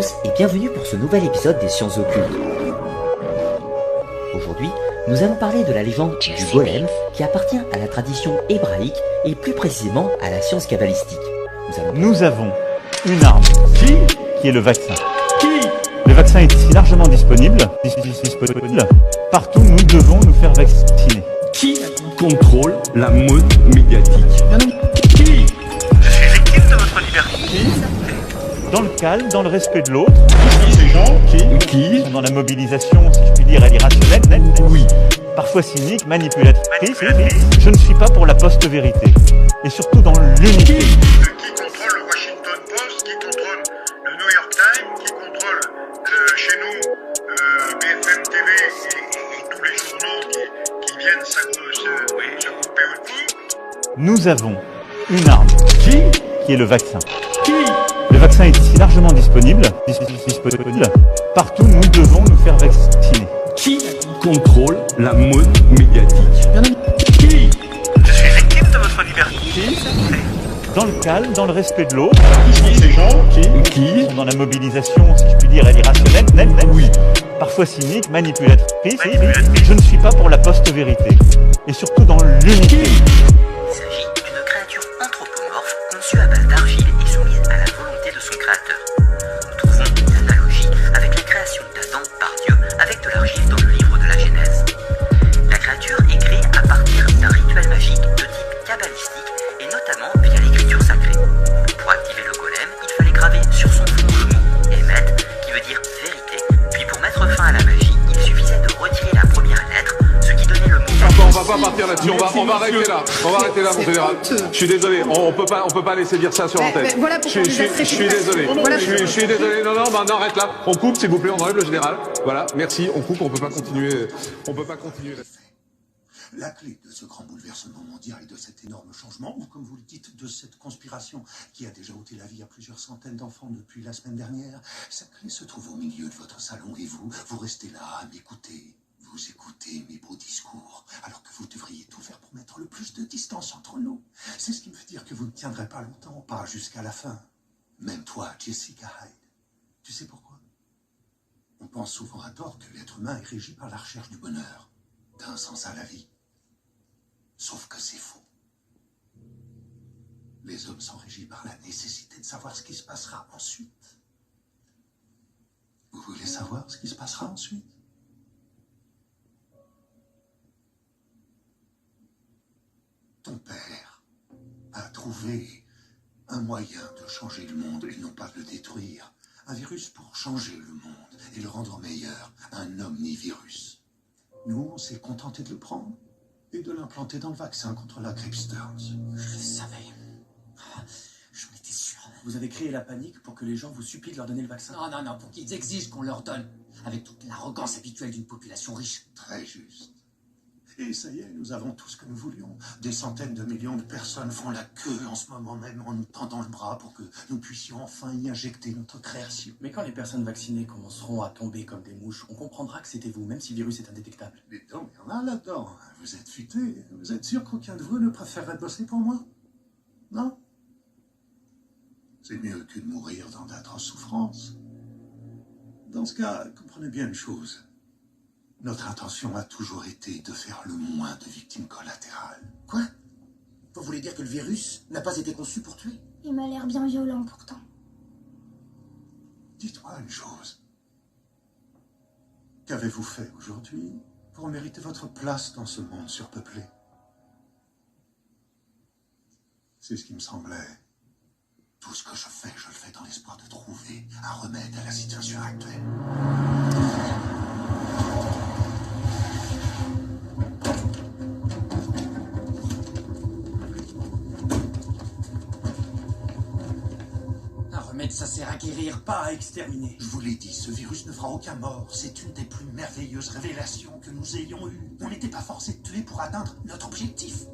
tous et bienvenue pour ce nouvel épisode des Sciences Occultes. Aujourd'hui, nous allons parler de la légende du golem qui appartient à la tradition hébraïque et plus précisément à la science kabbalistique. Nous avons une arme qui est le vaccin. Le vaccin est ici largement disponible. Partout, nous devons nous faire vacciner. Qui contrôle la mode médiatique? Qui? Je suis victime de votre liberté. Dans le calme, dans le respect de l'autre. Ces gens qui Sont dans la mobilisation, si je puis dire, elle est irrationnelle. Oui. Parfois cynique, manipulatrice. Je ne suis pas pour la post-vérité. Et surtout dans l'unité. Qui contrôle le Washington Post, qui contrôle le New York Times, qui contrôle chez nous BFM TV et tous les journaux qui viennent se couper autour. Nous avons une arme qui est le vaccin. Qui? Le vaccin est ici largement disponible. Partout, nous devons nous faire vacciner. Qui contrôle la mode médiatique? Qui? Je suis victime de votre liberté. Dans le calme, dans le respect de l'autre. Ces gens qui Sont dans la mobilisation, si je puis dire, elle est irrationnelle. Oui. Parfois cynique, manipulatrice. Je ne suis pas pour la post-vérité. Et surtout dans l'unité. Il s'agit d'une créature anthropomorphe conçue à base d'argile et soumise à la volonté de son créateur. Nous trouvons une analogie avec la création d'Adam par Dieu avec de l'argile dans le livre de la Genèse. La créature est créée à partir d'un rituel magique de type kabbalistique et notamment via l'écriture sacrée. Pour activer le golem, il fallait graver sur son front le mot Emet, qui veut dire vérité, puis pour mettre fin à la magie, il suffisait de retirer la première lettre, ce qui donnait le mot. Bon, on va pas partir là-dessus, on va arrêter là. On va arrêter là, mon général. Je suis désolé, on peut pas laisser dire ça sur l'antenne. voilà pourquoi Je suis désolé. Voilà Je suis désolé. Non, on arrête là. On coupe, s'il vous plaît, on enlève le général. Voilà, merci, on coupe, on peut pas continuer. La clé de ce grand bouleversement mondial et de cet énorme changement, ou comme vous le dites, de cette conspiration qui a déjà ôté la vie à plusieurs centaines d'enfants depuis la semaine dernière, sa clé se trouve au milieu de votre salon et vous restez là à m'écouter. Vous écoutez mes beaux discours, alors que vous devriez tout faire pour mettre le plus de distance entre nous. C'est ce qui me fait dire que vous ne tiendrez pas longtemps, pas jusqu'à la fin. Même toi, Jessica Hyde. Tu sais pourquoi? On pense souvent à tort que l'être humain est régi par la recherche du bonheur, d'un sens à la vie. Sauf que c'est faux. Les hommes sont régis par la nécessité de savoir ce qui se passera ensuite. Vous voulez savoir ce qui se passera ensuite? Ton père a trouvé un moyen de changer le monde et non pas de le détruire. Un virus pour changer le monde et le rendre meilleur. Un omnivirus. Nous, on s'est contenté de le prendre et de l'implanter dans le vaccin contre la grippe Stearns. Je le savais. Je m'étais sûr. Vous avez créé la panique pour que les gens vous supplient de leur donner le vaccin. Non, pour qu'ils exigent qu'on leur donne, avec toute l'arrogance habituelle d'une population riche. Très juste. Et ça y est, nous avons tout ce que nous voulions. Des centaines de millions de personnes font la queue en ce moment même en nous tendant le bras pour que nous puissions enfin y injecter notre création. Mais quand les personnes vaccinées commenceront à tomber comme des mouches, on comprendra que c'était vous, même si le virus est indétectable. Mais donc, il y en a là-dedans. Vous êtes futés. Vous êtes sûr qu'aucun de vous ne préférerait bosser pour moi? Non? C'est mieux que de mourir dans d'atroces souffrances. Dans ce cas, comprenez bien une chose. Notre intention a toujours été de faire le moins de victimes collatérales. Quoi? Vous voulez dire que le virus n'a pas été conçu pour tuer? Il m'a l'air bien violent pourtant. Dites-moi une chose. Qu'avez-vous fait aujourd'hui pour mériter votre place dans ce monde surpeuplé? C'est ce qui me semblait. Tout ce que je le fais dans l'espoir de trouver un remède à la situation actuelle. Un remède, ça sert à guérir, pas à exterminer. Je vous l'ai dit, ce virus ne fera aucun mort. C'est une des plus merveilleuses révélations que nous ayons eues. On n'était pas forcé de tuer pour atteindre notre objectif.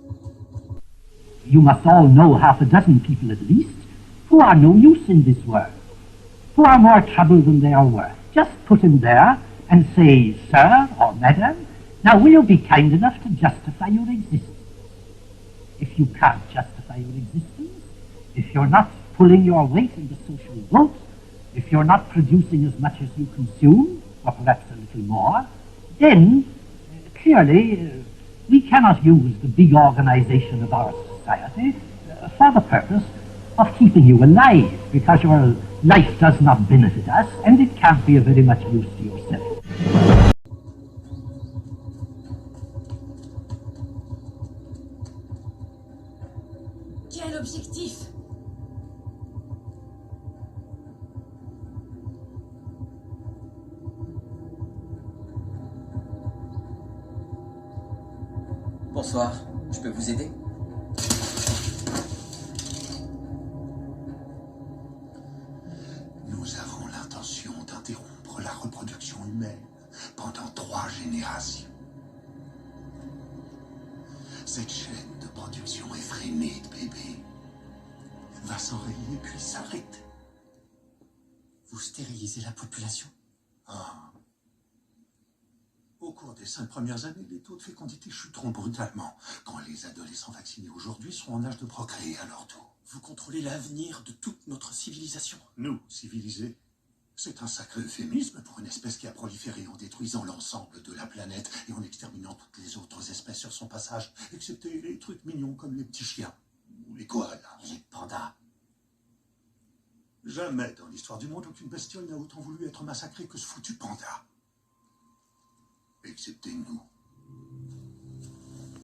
You must all know half a dozen people at least who are no use in this world, who are more trouble than they are worth. Just put him there and say, sir or madam, now will you be kind enough to justify your existence? If you can't justify your existence, if you're not pulling your weight in the social vote, if you're not producing as much as you consume, or perhaps a little more, then clearly we cannot use the big organization of our society for the purpose of keeping you alive, because your life does not benefit us and it can't be of very much use to yourself. Quel objectif? Bonsoir, je peux vous aider? Nous avons l'intention d'interrompre la reproduction humaine pendant 3 générations. Cette chaîne de production effrénée de bébés va s'enrayer puis s'arrêter. Vous stérilisez la population? Ah. Au cours des 5 premières années, les taux de fécondité chuteront brutalement quand les adolescents vaccinés aujourd'hui seront en âge de procréer à leur tour. Vous contrôlez l'avenir de toute notre civilisation. Nous, civilisés, c'est un sacré euphémisme pour une espèce qui a proliféré en détruisant l'ensemble de la planète et en exterminant toutes les autres espèces sur son passage, excepté les trucs mignons comme les petits chiens ou les koalas. Les pandas. Jamais dans l'histoire du monde, aucune bestiole n'a autant voulu être massacrée que ce foutu panda. Excepté nous.